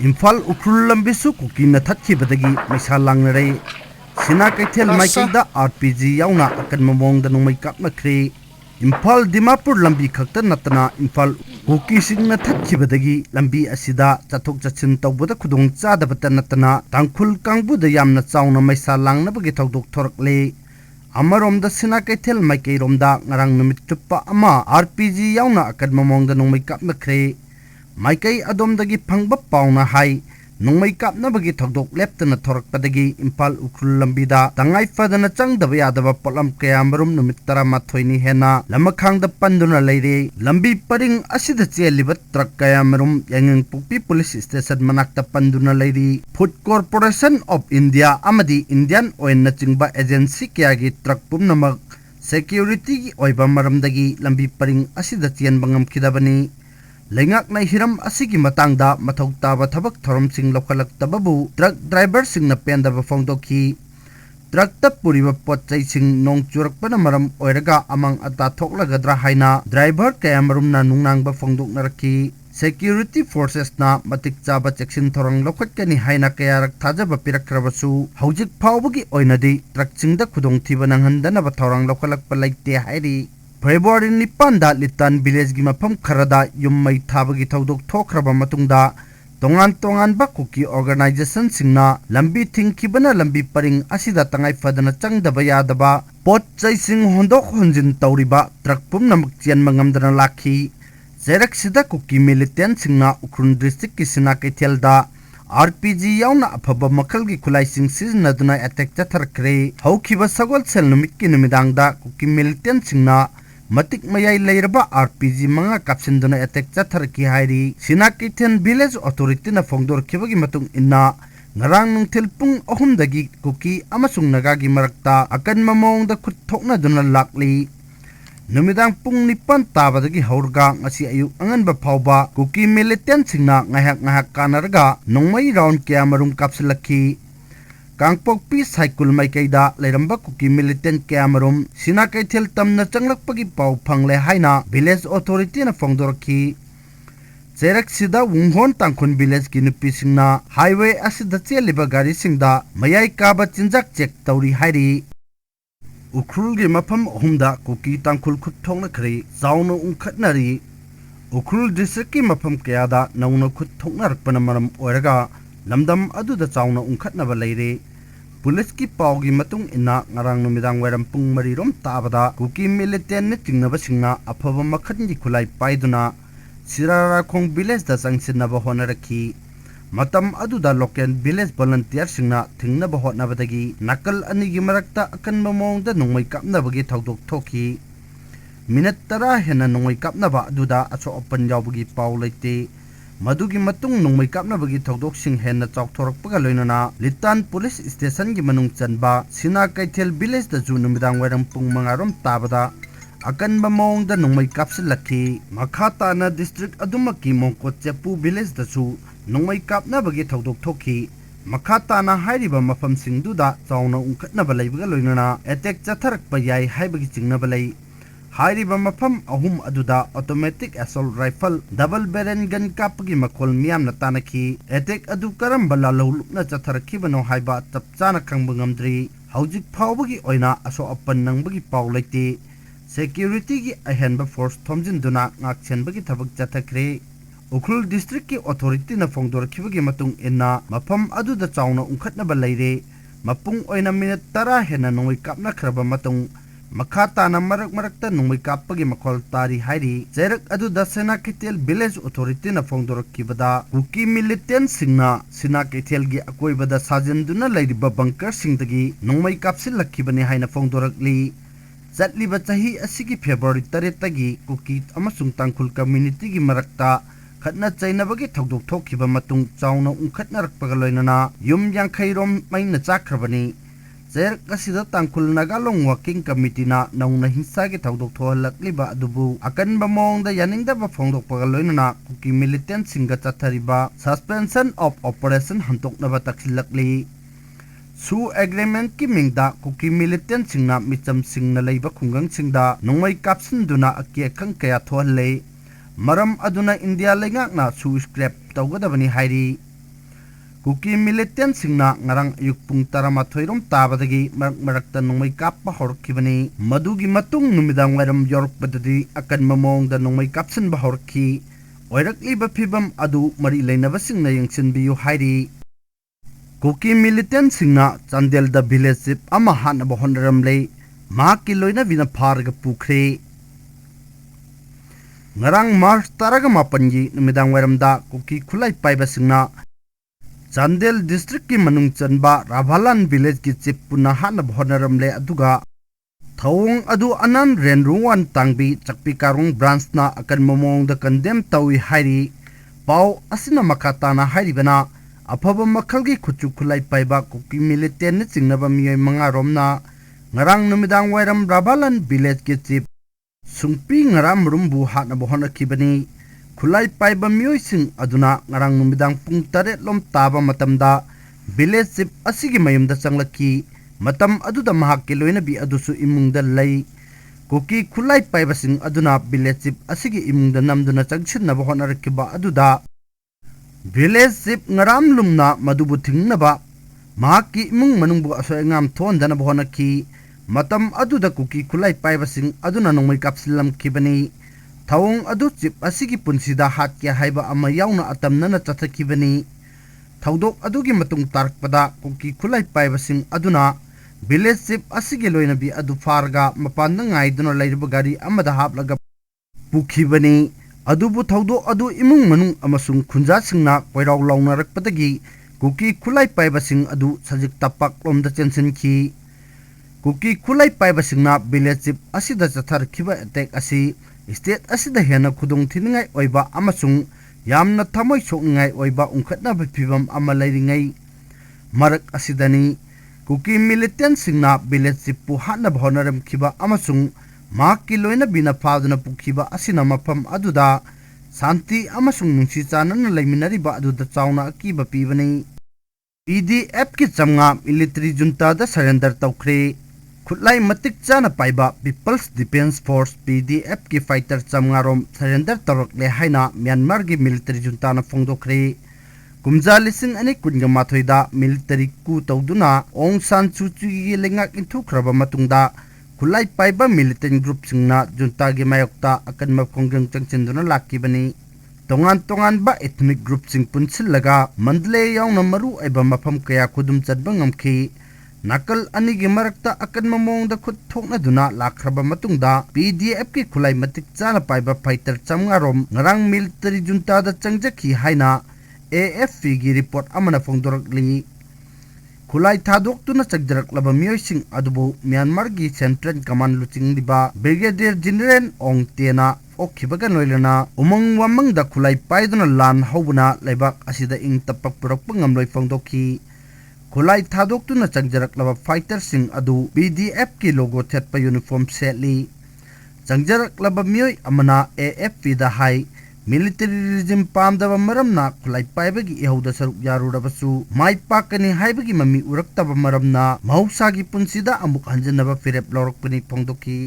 Imphal Ukhrul lambisu Kuki na thatkhibadagi maisa langnare Sina kaithel maikaida RPG yauna Akanba Maongda Nongmei Kapnakhre Imphal Dimapur lambi khakta natana Imphal Kuki singna thatkhibadagi lambi asida chathok chachin tawbada khudong chadabata natana Tangkhul kangbuda yamna chauna maisa langnabagi thawdok thorakle Amaromda sina kaithel maikairomda ngarang numit tuppa ama RPG yauna Akanba Maongda Nongmei Kapnakhre Maikai adomdagi phangba pauna hai Nongmei Kapnabagi thokdok leptana thorakpadagi Imphal Ukhrul lambida tangai fadana changdaba yadaba potlam kayamarum numit 12 ni hena lamakhangda panduna leire lambi paring asida cheliba truck kayamarum yangeng pukpi police station manakta panduna leiri Food Corporation of India amadi Indian Oil na chingba agency kyagi truck pumnamak security gi oiba maramdagi lambi paring asida chianba ngamkhidabani Lengak na hiram asigi matangda mathau taba thabak thoramsing lokhalaktababu truck driver sing na pendaba phongdokhi truck ta puriba potchai sing nong churakpana maram oiraga amang ata thoklagadra haina driver kayamarum na nungnangba phongdoknarakhi security forces na matik chaba cheksin thorang lokhatkani haina kayarak thajaba pirakrabasu hojik phawbagi oinadi truck singda khudong thiba nanghandana ba thorang lokhalakpa laite hairi February 9 da Litan village gi mafam kharada yummai thabagi thaudok thokhraba matungda tongan ba Kuki organization singna lambi thingkhibana lambi paring asida tangai fadana changdaba yadaba pot chai sing hondok honjin tawriba truck pumnamak chian mangamdana lakhi zerak sida Kuki militant singna Ukhrul district ki sina kaithelda RPG yauna afaba makhal gi khulai sing siznaduna attack chatharkre hawkhiba sagol sel numit ki numidangda Kuki militant singna Matik mayai leiraba RPG manga kapsinduna attack chatharki hairi sina kaithen village authority na phongdor khibagi matung inna ngarang nungthil pung ahumdagi Kuki amasung nagagi marakta Akanba Maongda khut thokna duna lakli numidang pung 9 tabadagi haurga ngasi ayu anganba phawba Kuki militant singna ngahak kanarga nongmai round kyamarum kapsilakhi Kangpokpi cycle maikaida leiramba Kuki militant kyamarum sina kaithel tamna changlakpagi pau phangle haina village authority na phongdorki Cherak sida wunghon Tangkhul village ki nupi singna highway asida cheliba gari singda mayai kaba chinjak check tawri hairi Ukhrulgi Mafam Ahumda Kuki Tangkhul khut thoknakhre zawna ungkhatnari Ukhrul district ki mafam kayada nauna khut thoknarakpana maram oiraga lamdam aduda chawna ungkhatnaba leire Police ki paugi matung ina ngarang numidang wairam pung marirom tabada Kuki militant ne tingnaba singna aphaba makhatni khulai paiduna sirara khong village da sangsinaba honarakhi matam aduda local village volunteer singna thingnaba hotnabadagi nakal anigi marakta Akanba Maongda Nongmei Kapnabagi thawdok thoki minute 10 hena Nongmei Kapnaba aduda acho open yawbagi pau leite Madugi matung Nongmei Kapnabagi thawdok sing henna chawkthorakpaga loinana Litan police station gi manung chanba sina kaithel village da ju numidang wairam pung mangarom tabada Akanba Maongda Nongmei kapsilakhi makhata na district adumaki mongkot chepu village da chu Nongmei Kapnabagi thawdok thoki makhata na hairiba mafam singduda chawna ungkhatnaba leibaga loinana attack chatharakpa yai haibagi chingnaba lei Hairiba mafam ahum aduda automatic assault rifle double barrel gun kapagi makhol miyam na tanaki attack adu karamba lalulukna chatharakibano haiba tapchana khangba ngamdri hawjik phawbagi oina aso apan nangbagi paw leite security gi ahenba force thomjinduna ngakchenbagi thabak chathakre Ukhrul district ki authority na phongdorkhibagi matung inna mafam aduda chawna ungkhatnaba leire mapung oina minute 10 hena Nongmei Kapnakhraba matung Makhata na marakta Nongmei Kapagi makhol tari hairi Cherak adu dasena kitel village authority na phongdorkibada Kuki militant singna sina kitel gi akoibada sajenduna leiriba bunker singdagi Nongmei kapsilakibani haina phongdorakli Chatliba chahi asigi February 3 tagi Kuki amasung Tangkhul community gi marakta khatna chainabagi thawdok thokhiba matung chawna ungkhatnarakpaga loinana yum yankhairom maina chakrabani Cherak asida Tangkhul Nagalong working committee na nauna hinsa gi thawdok thohalakliba adubu Akanba Maongda yaningdaba phongdokpaga loinana Kuki militant singa chathariba suspension of operation hantoknaba taksilakli su agreement ki mingda Kuki militant singna micham singna leiba khungang singda Nongmei kapsinduna ake khang kaya thohalle maram aduna India lengakna su scrap tawgadabani hairi Kuki militant singna ngarang ayuk pung 12 rom tabadagi marakta nongmei kappa horkibani madugi matung numidang wairam yorkpadadi Akanba Maongda Nongmei kapsanba horki oirakliba phibam adu mari leinabasingna yengsinbiyu hairi Kuki militant singna Chandelda village chip ama hanaba honaram lei mahakki loina vina pharga pukhre ngarang March 18 numidang wairamda Kuki khulai paiba singna Chandel district ki manung chanba Ravalan village ki chip puna hana bhonaram le aduga thawung adu anan renruwan tangbi chakpi karung branch na Akanba Maongda condemn tawi hairi pau asina makata na hairi bana afaba makhalgi khuchu khulai paiba Kuki militant ni chingnaba miyoi manga romna ngarang numidang wairam Ravalan village ki chip sungpi ngaram rumbu hana bhona kibani khulai paiba miyoi sing aduna ngarang numidang pung 8 lom taba matamda village chip asigi mayumda changlaki matam aduda mahakki loina bi adusu imungda lei Kuki khulai paiba sing aduna village chip asigi imungda namduna changchinna honarakkiba aduda village chip ngaram lumna madubu thingnaba mahakki imung manungbu asoengam thondana honaki matam aduda Kuki khulai paiba sing aduna nongmei kapsilam kibani thawung adu chip asigi punsida hatya haiba ama yauna atamnana chathakibani thawdok adugi matung tarkpada Kuki khulai paiba sing aduna village chip asigi loina bi adu farga mapanda ngaiduna leiriba gari amada haplaga pukhibani adubu thawdok adu imung manung amasung khunja singna koiraw laungnarakpadagi Kuki khulai paiba sing adu sajik tapak lomda chensinki Kuki khulai paiba singna village chip asida chathar khiba attack asi state asida hena khudung thiningai oiba amasung yamna thamoi sokngai oiba ungkhatna phibam ama leiringai marak asidani Kuki militant singna village chip pu hana bhonaram khiba amasung mahakki loina bina phaduna pukhiba asina mafam aduda santi amasung nungsi chanana leiminariba aduda chauna akiba pibani PDF ki chamnga military junta da surrender taukhre Khutlai matik chana paiba People's Defense Force PDF ki fighter chamngarom surrender torokle haina Myanmar gi military junta na phongdokhre kumja lising ani kunga mathoida military ku tawduna Aung San Suu Kyi gi lengak inthukraba matungda khulai paiba militant group singna junta gi mayokta Akanba khongjang changchinduna lakibani tongan ba ethnic group sing punsillaga mandle yauna maru aiba mafam kaya khudum chatba ngamkhi nakal ani gi marakta Akanba Maongda khut thokna duna lakraba matungda PDF ki khulai matik chana paiba fighter chamngarom ngarang military junta da changjakhi haina AFP gi report amana phongdorakli khulai thadok tuna chakjarak laba miyosing adubu Myanmar gi Central Command luching diba Brigadier General Ong Tena okhibaga noilana umang wamang da khulai paiduna lan hobuna leibak asida ing tapak purak pangamloi phongdokhi khulai thadok tuna changjarak laba fighter sing adu PDF ki logo thetpa uniform setli changjarak laba miyoi amana AFP da hai military regime pamdaba maramna khulai paibagi ehauda saruk yarudabasu mai pakani haibagi mami uraktaba maramna mahusagi punsida amuk hanjanaba firep lorokpani phongdokhi